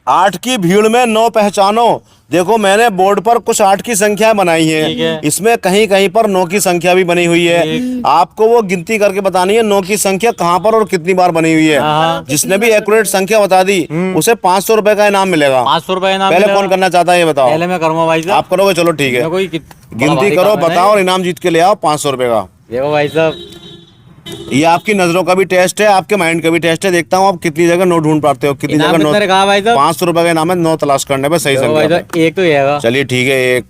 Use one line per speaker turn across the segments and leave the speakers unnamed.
8 की भीड़ में 9 पहचानो। देखो मैंने बोर्ड पर कुछ 8 की संख्या बनाई है, इसमें कहीं कहीं पर 9 की संख्या भी बनी हुई है। आपको वो गिनती करके बतानी है 9 की संख्या कहाँ पर और कितनी बार बनी हुई है। जिसने भी एक्यूरेट संख्या बता दी उसे 500 रुपए का इनाम मिलेगा।
500 रुपए इनाम
पहले कौन करना चाहता है ये बताओ।
पहले मैं करूँगा भाई साहब।
आप करोगे, चलो ठीक है, गिनती करो, बताओ और इनाम जीत के ले आओ 500 रुपए का।
देखो भाई साहब,
ये आपकी नजरों का भी टेस्ट है, आपके माइंड का भी टेस्ट है। देखता हूँ आप कितनी जगह नोट ढूंढ पाते हो, कितनी जगह नोट। 500 रुपए का इनाम है, 9 तलाश करने पे सही संख्या।
एक तो ये,
चलिए ठीक है, एक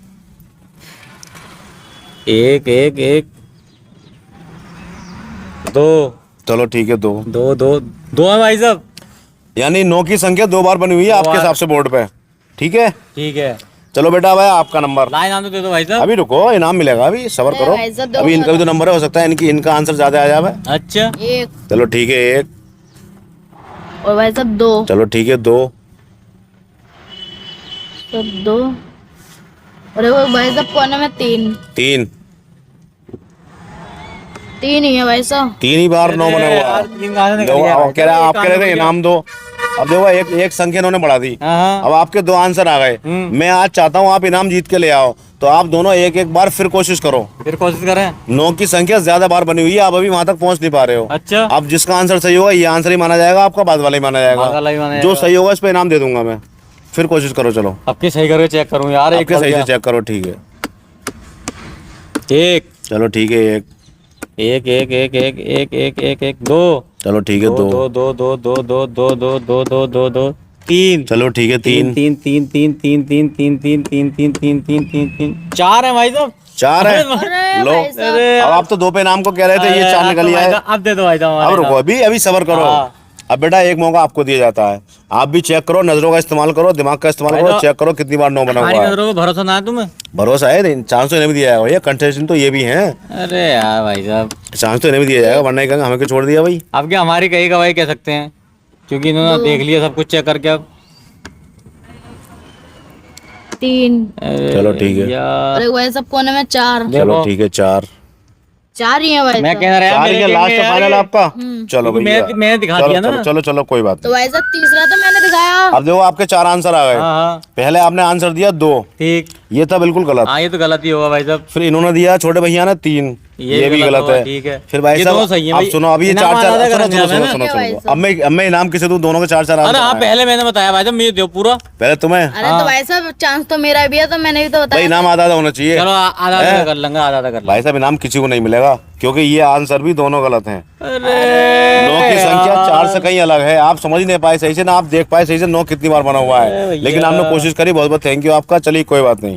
एक एक एक दो,
चलो ठीक है, 2
दो दो दो है भाई साहब।
यानी 9 की संख्या 2 बार बनी हुई है आपके हिसाब से बोर्ड पे। ठीक है,
ठीक है,
चलो बेटा भाई आपका नंबर।
लाइन आने तो दे दो भाई साहब।
अभी रुको, इनाम मिलेगा, अभी सबर करो। अभी इनका भी तो नंबर है, हो सकता है इनका आंसर ज्यादा आ जाए।
अच्छा,
एक,
चलो ठीक है, 1
और भाई साहब 2,
चलो ठीक है, 2
सब 2, अरे वो भाई साहब कोने में 3
3
ही है भाई साहब।
3 ही बार 9 बना हुआ। आप कह रहे थे इनाम दो। अब देखो एक संख्या इन्होंने बढ़ा दी, अब आपके 2 आंसर आ गए। मैं आज चाहता हूँ आप इनाम जीत के ले आओ, तो आप दोनों एक बार फिर कोशिश करो।
फिर कोशिश करें।
9 की संख्या ज्यादा बार बनी हुई है, आप अभी वहां तक पहुंच नहीं पा रहे हो।
अच्छा,
अब जिसका आंसर सही होगा ये आंसर ही माना जाएगा, आपका बाद वाला ही माना जाएगा। जो सही होगा इस पे इनाम दे दूंगा मैं। फिर कोशिश करो, चलो
आपकी सही करके चेक करूँ यार। एक
सही से चेक करो, ठीक है।
एक,
चलो ठीक है, एक
एक एक एक एक एक एक एक एक 2,
चलो ठीक है, 2
दो दो दो दो दो दो दो दो दो दो दो 3,
चलो ठीक है, 3
3 3 3 3 3 3 3 3 3 3 3 3 3 4 है भाई साहब।
4 है।
अरे
लो,
भाई साहब,
अब आप तो 2 पे इनाम को कह रहे थे, ये 4 निकल आया है।
अब दे दो भाई साहब।
अब रुको, अभी सबर करो। अब बेटा एक मौका आपको दिया जाता है, आप भी चेक करो, नजरों का इस्तेमाल करो, दिमाग का इस्तेमाल करो, चेक करो कितनी बार 9 बना हुआ है।
नजरों को भरोसा ना है तुम्हें?
भरोसा है, चांस तो इन्हें भी दिया है भैया, कंटेस्टेंट तो ये भी हैं।
अरे यार भाई साहब,
चांस तो इन्हें भी दिया जाएगा, वरना ही कहेंगे हमें क्यों छोड़ दिया भाई।
अब क्या हमारी कही गवाही कह सकते हैं, क्योंकि इन्होंने देख लिया सब कुछ चेक करके। अब
3,
चलो ठीक है,
अरे भाई साहब कोने में 4,
चलो ठीक है, 4
ही है भाई
मैं
साहब।
कह रहा
है लास्ट फाइनल आपका। चलो भैया,
मैंने दिखा दिया ना।
चलो चलो कोई बात
तो
नहीं।
भाई साहब तीसरा तो मैंने दिखाया।
अब देखो आपके 4 आंसर आ गए। पहले आपने आंसर दिया 2,
ठीक,
ये था बिल्कुल गलत।
हाँ ये तो गलत ही होगा भाई साहब।
फिर इन्होंने दिया छोटे भैया ने 3, ये भी गलत है।
ठीक है,
फिर भाई साहब अब सुनो, अभी ये 4 सुनो, अब मैं इनाम किसे दूं? दोनों के 4
अरे हाँ, पहले मैंने बताया भाई साहब, मुझे दो पूरा।
पहले तुम्हें।
अरे तो भाई साहब चांस तो मेरा भी है, तो मैंने भी तो बताया।
भाई इनाम आधा होना चाहिए।
चलो आधा कर लेंगे, आधा कर।
भाई साहब इनाम किसी को नहीं मिलेगा, क्योंकि ये आंसर भी दोनों गलत हैं।
अरे
9 की संख्या 4 से कहीं अलग है, आप समझ नहीं पाए सही से, ना आप देख पाए सही से 9 कितनी बार बना हुआ है। लेकिन आपने कोशिश करी, बहुत बहुत थैंक यू आपका। चलिए कोई बात नहीं।